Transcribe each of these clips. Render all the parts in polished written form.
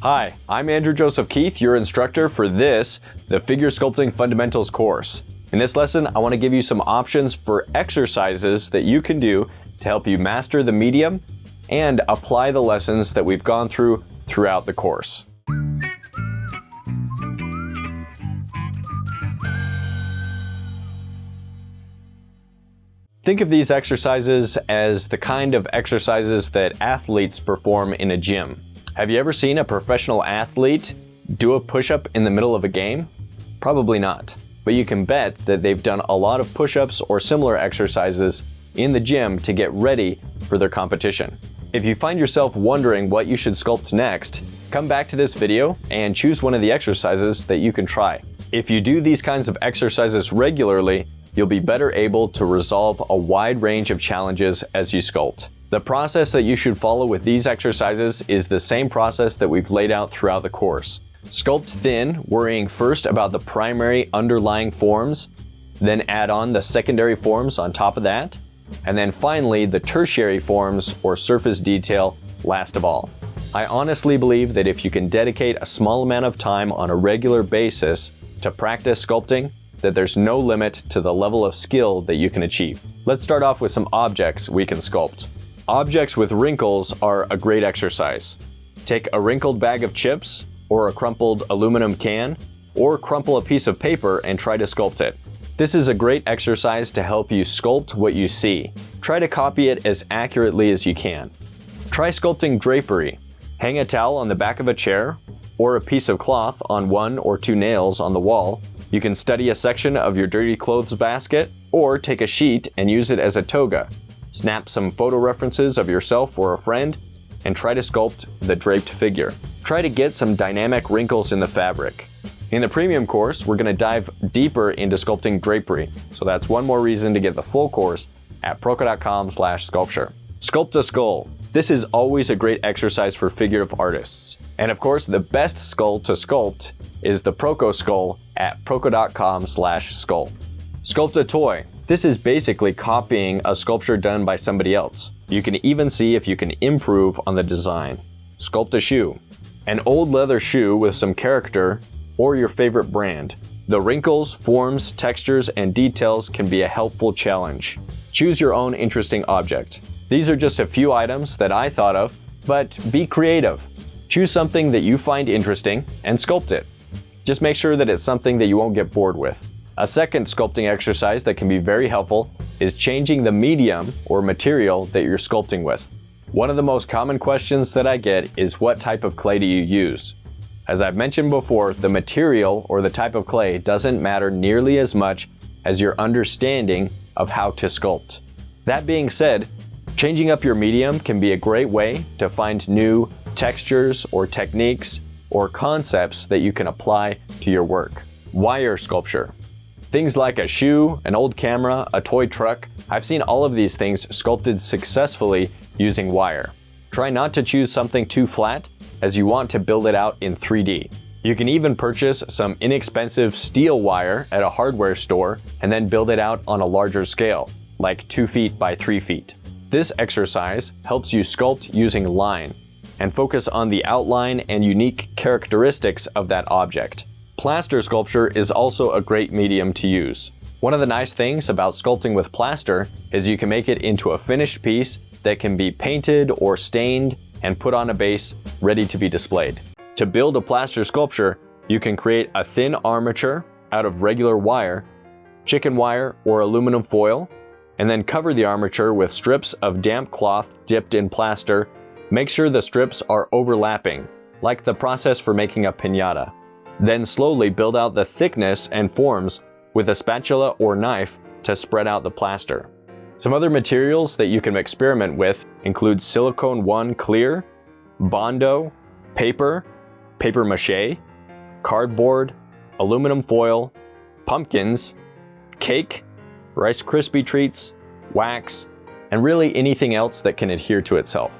Hi, I'm Andrew Joseph Keith, your instructor for this, the Figure Sculpting Fundamentals course. In this lesson, I want to give you some options for exercises that you can do to help you master the medium and apply the lessons that we've gone through throughout the course. Think of these exercises as the kind of exercises that athletes perform in a gym. Have you ever seen a professional athlete do a push-up in the middle of a game? Probably not, but you can bet that they've done a lot of push-ups or similar exercises in the gym to get ready for their competition. If you find yourself wondering what you should sculpt next, come back to this video and choose one of the exercises that you can try. If you do these kinds of exercises regularly, you'll be better able to resolve a wide range of challenges as you sculpt. The process that you should follow with these exercises is the same process that we've laid out throughout the course. Sculpt thin, worrying first about the primary underlying forms, then add on the secondary forms on top of that, and then finally the tertiary forms or surface detail last of all. I honestly believe that if you can dedicate a small amount of time on a regular basis to practice sculpting, that there's no limit to the level of skill that you can achieve. Let's start off with some objects we can sculpt. Objects with wrinkles are a great exercise. Take a wrinkled bag of chips, or a crumpled aluminum can, or crumple a piece of paper and try to sculpt it. This is a great exercise to help you sculpt what you see. Try to copy it as accurately as you can. Try sculpting drapery. Hang a towel on the back of a chair, or a piece of cloth on one or two nails on the wall. You can study a section of your dirty clothes basket, or take a sheet and use it as a toga. Snap some photo references of yourself or a friend, and try to sculpt the draped figure. Try to get some dynamic wrinkles in the fabric. In the premium course, we're going to dive deeper into sculpting drapery, so that's one more reason to get the full course at proko.com/sculpture. Sculpt a skull. This is always a great exercise for figurative artists. And of course, the best skull to sculpt is the Proko skull at proko.com/sculpt. Sculpt a toy. This is basically copying a sculpture done by somebody else. You can even see if you can improve on the design. Sculpt a shoe. An old leather shoe with some character or your favorite brand. The wrinkles, forms, textures, and details can be a helpful challenge. Choose your own interesting object. These are just a few items that I thought of, but be creative. Choose something that you find interesting and sculpt it. Just make sure that it's something that you won't get bored with. A second sculpting exercise that can be very helpful is changing the medium or material that you're sculpting with. One of the most common questions that I get is, what type of clay do you use? As I've mentioned before, the material or the type of clay doesn't matter nearly as much as your understanding of how to sculpt. That being said, changing up your medium can be a great way to find new textures or techniques or concepts that you can apply to your work. Wire sculpture. Things like a shoe, an old camera, a toy truck. I've seen all of these things sculpted successfully using wire. Try not to choose something too flat, as you want to build it out in 3D. You can even purchase some inexpensive steel wire at a hardware store and then build it out on a larger scale, like 2 feet by 3 feet. This exercise helps you sculpt using line and focus on the outline and unique characteristics of that object. Plaster sculpture is also a great medium to use. One of the nice things about sculpting with plaster is you can make it into a finished piece that can be painted or stained and put on a base ready to be displayed. To build a plaster sculpture, you can create a thin armature out of regular wire, chicken wire, or aluminum foil, and then cover the armature with strips of damp cloth dipped in plaster. Make sure the strips are overlapping, like the process for making a piñata. Then slowly build out the thickness and forms with a spatula or knife to spread out the plaster. Some other materials that you can experiment with include silicone 1 clear, Bondo, paper, paper mache, cardboard, aluminum foil, pumpkins, cake, Rice Krispie treats, wax, and really anything else that can adhere to itself.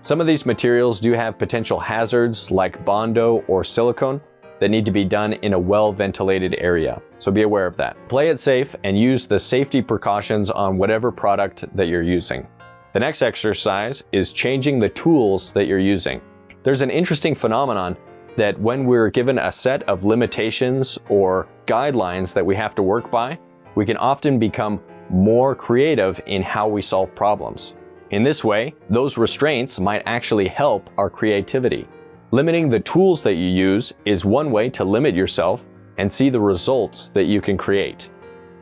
Some of these materials do have potential hazards like Bondo or silicone that need to be done in a well-ventilated area, so be aware of that. Play it safe and use the safety precautions on whatever product that you're using. The next exercise is changing the tools that you're using. There's an interesting phenomenon that when we're given a set of limitations or guidelines that we have to work by, we can often become more creative in how we solve problems. In this way, those restraints might actually help our creativity. Limiting the tools that you use is one way to limit yourself and see the results that you can create.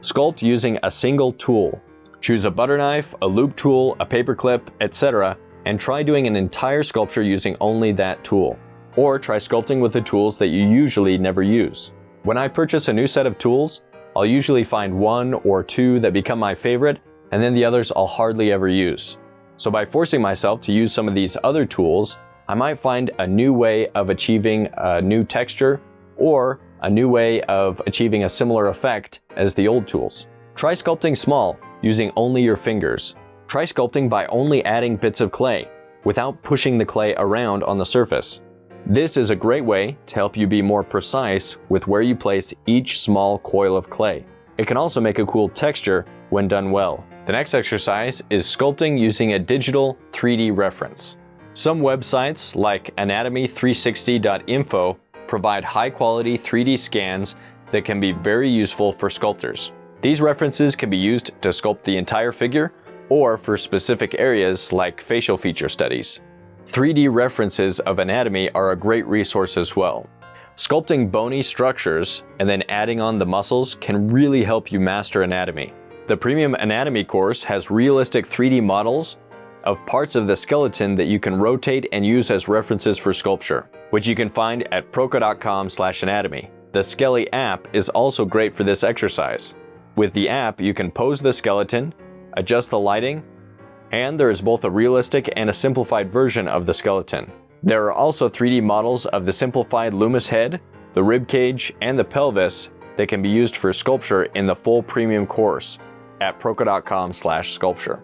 Sculpt using a single tool. Choose a butter knife, a loop tool, a paperclip, etc., and try doing an entire sculpture using only that tool. Or try sculpting with the tools that you usually never use. When I purchase a new set of tools, I'll usually find one or two that become my favorite, and then the others I'll hardly ever use. So by forcing myself to use some of these other tools, I might find a new way of achieving a new texture or a new way of achieving a similar effect as the old tools. Try sculpting small, using only your fingers. Try sculpting by only adding bits of clay, without pushing the clay around on the surface. This is a great way to help you be more precise with where you place each small coil of clay. It can also make a cool texture when done well. The next exercise is sculpting using a digital 3D reference. Some websites like anatomy360.info provide high-quality 3D scans that can be very useful for sculptors. These references can be used to sculpt the entire figure or for specific areas like facial feature studies. 3D references of anatomy are a great resource as well. Sculpting bony structures and then adding on the muscles can really help you master anatomy. The Premium Anatomy course has realistic 3D models of parts of the skeleton that you can rotate and use as references for sculpture, which you can find at proko.com/anatomy. The Skelly app is also great for this exercise. With the app, you can pose the skeleton, adjust the lighting, and there is both a realistic and a simplified version of the skeleton. There are also 3D models of the simplified Loomis head, the rib cage, and the pelvis that can be used for sculpture in the full premium course at proko.com/sculpture.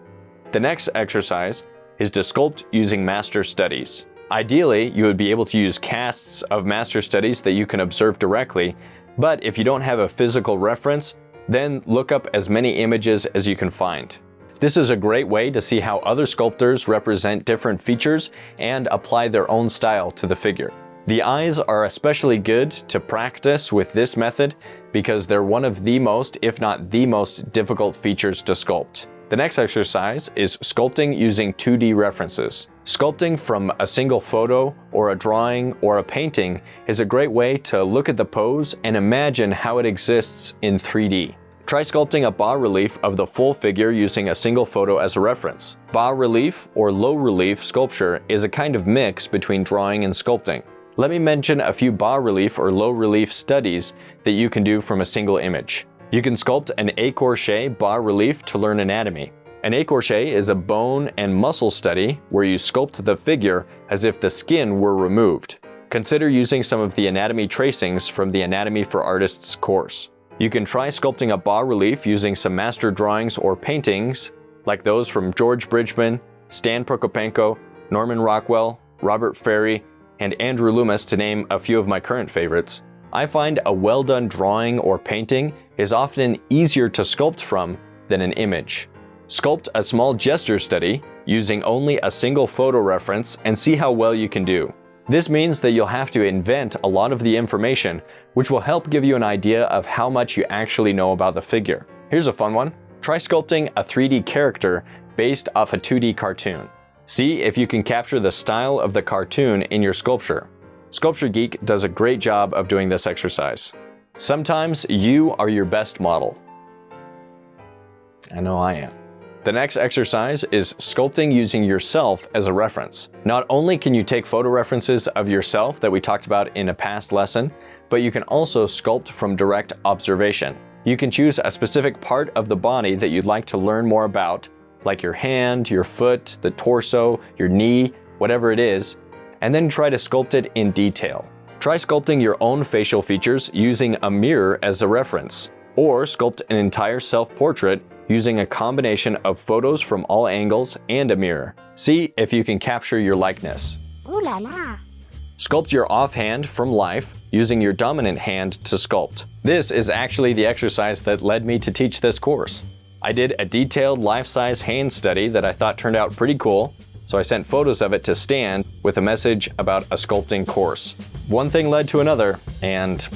The next exercise is to sculpt using master studies. Ideally, you would be able to use casts of master studies that you can observe directly, but if you don't have a physical reference, then look up as many images as you can find. This is a great way to see how other sculptors represent different features and apply their own style to the figure. The eyes are especially good to practice with this method because they're one of the most, if not the most, difficult features to sculpt. The next exercise is sculpting using 2D references. Sculpting from a single photo or a drawing or a painting is a great way to look at the pose and imagine how it exists in 3D. Try sculpting a bas-relief of the full figure using a single photo as a reference. Bas-relief or low-relief sculpture is a kind of mix between drawing and sculpting. Let me mention a few bas-relief or low-relief studies that you can do from a single image. You can sculpt an écorché bas-relief to learn anatomy. An écorché is a bone and muscle study where you sculpt the figure as if the skin were removed. Consider using some of the anatomy tracings from the Anatomy for Artists course. You can try sculpting a bas-relief using some master drawings or paintings like those from George Bridgman, Stan Prokopenko, Norman Rockwell, Robert Ferry, and Andrew Loomis, to name a few of my current favorites. I find a well-done drawing or painting is often easier to sculpt from than an image. Sculpt a small gesture study using only a single photo reference and see how well you can do. This means that you'll have to invent a lot of the information, which will help give you an idea of how much you actually know about the figure. Here's a fun one. Try sculpting a 3D character based off a 2D cartoon. See if you can capture the style of the cartoon in your sculpture. Sculpture Geek does a great job of doing this exercise. Sometimes you are your best model. I know I am. The next exercise is sculpting using yourself as a reference. Not only can you take photo references of yourself that we talked about in a past lesson, but you can also sculpt from direct observation. You can choose a specific part of the body that you'd like to learn more about, like your hand, your foot, the torso, your knee, whatever it is, and then try to sculpt it in detail. Try sculpting your own facial features using a mirror as a reference, or sculpt an entire self-portrait using a combination of photos from all angles and a mirror. See if you can capture your likeness. Ooh la la. Sculpt your offhand from life using your dominant hand to sculpt. This is actually the exercise that led me to teach this course. I did a detailed life-size hand study that I thought turned out pretty cool, so I sent photos of it to Stan with a message about a sculpting course. One thing led to another, and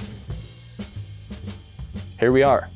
here we are.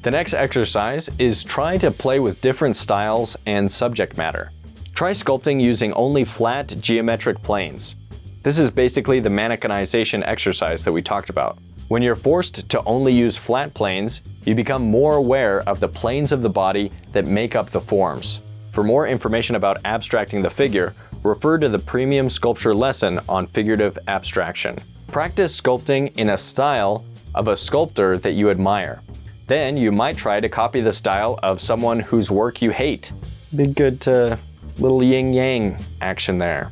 The next exercise is try to play with different styles and subject matter. Try sculpting using only flat geometric planes. This is basically the mannequinization exercise that we talked about. When you're forced to only use flat planes, you become more aware of the planes of the body that make up the forms. For more information about abstracting the figure, refer to the premium sculpture lesson on figurative abstraction. Practice sculpting in a style of a sculptor that you admire. Then you might try to copy the style of someone whose work you hate. Be good to little yin-yang action there.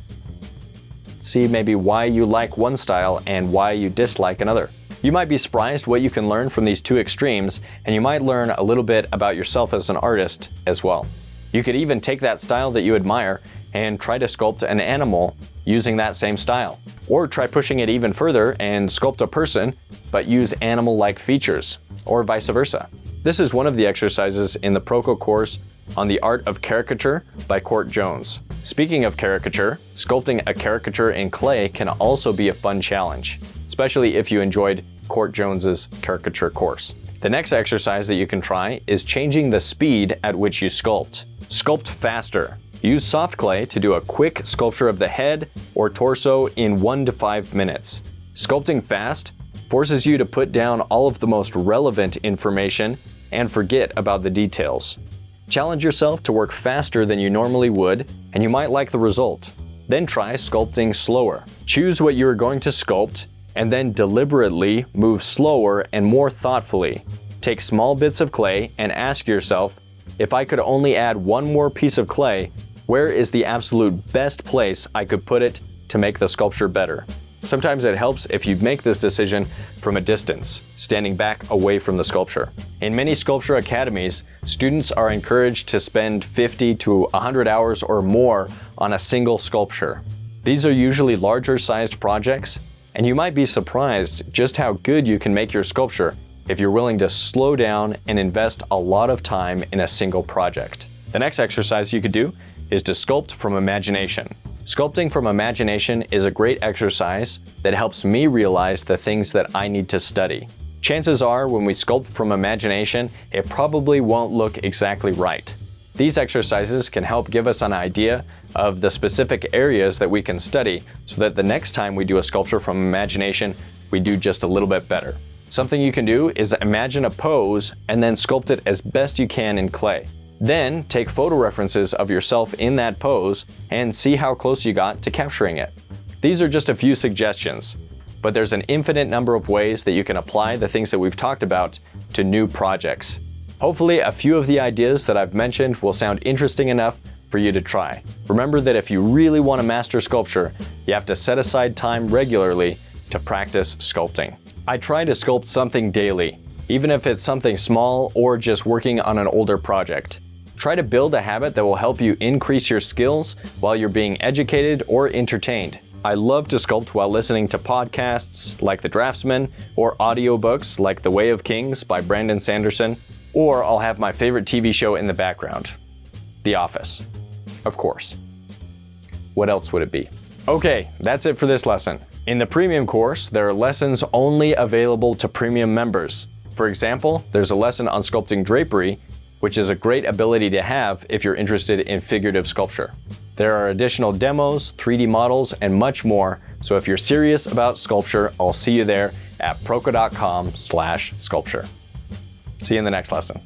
See maybe why you like one style and why you dislike another. You might be surprised what you can learn from these two extremes, and you might learn a little bit about yourself as an artist as well. You could even take that style that you admire and try to sculpt an animal using that same style. Or try pushing it even further and sculpt a person, but use animal-like features, or vice versa. This is one of the exercises in the Proko course on the art of caricature by Court Jones. Speaking of caricature, sculpting a caricature in clay can also be a fun challenge, especially if you enjoyed Court Jones's caricature course. The next exercise that you can try is changing the speed at which you sculpt. Sculpt faster. Use soft clay to do a quick sculpture of the head or torso in 1 to 5 minutes. Sculpting fast forces you to put down all of the most relevant information and forget about the details. Challenge yourself to work faster than you normally would, and you might like the result. Then try sculpting slower. Choose what you are going to sculpt, and then deliberately move slower and more thoughtfully. Take small bits of clay and ask yourself, if I could only add one more piece of clay, where is the absolute best place I could put it to make the sculpture better? Sometimes it helps if you make this decision from a distance, standing back away from the sculpture. In many sculpture academies, students are encouraged to spend 50 to 100 hours or more on a single sculpture. These are usually larger sized projects, and you might be surprised just how good you can make your sculpture if you're willing to slow down and invest a lot of time in a single project. The next exercise you could do is to sculpt from imagination. Sculpting from imagination is a great exercise that helps me realize the things that I need to study. Chances are when we sculpt from imagination, it probably won't look exactly right. These exercises can help give us an idea of the specific areas that we can study so that the next time we do a sculpture from imagination, we do just a little bit better. Something you can do is imagine a pose and then sculpt it as best you can in clay. Then take photo references of yourself in that pose and see how close you got to capturing it. These are just a few suggestions, but there's an infinite number of ways that you can apply the things that we've talked about to new projects. Hopefully a few of the ideas that I've mentioned will sound interesting enough for you to try. Remember that if you really want to master sculpture, you have to set aside time regularly to practice sculpting. I try to sculpt something daily, even if it's something small or just working on an older project. Try to build a habit that will help you increase your skills while you're being educated or entertained. I love to sculpt while listening to podcasts like The Draftsman or audiobooks like The Way of Kings by Brandon Sanderson, or I'll have my favorite TV show in the background, The Office, of course. What else would it be? Okay, that's it for this lesson. In the premium course, there are lessons only available to premium members. For example, there's a lesson on sculpting drapery, which is a great ability to have if you're interested in figurative sculpture. There are additional demos, 3D models, and much more, so if you're serious about sculpture, I'll see you there at proko.com/sculpture. See you in the next lesson.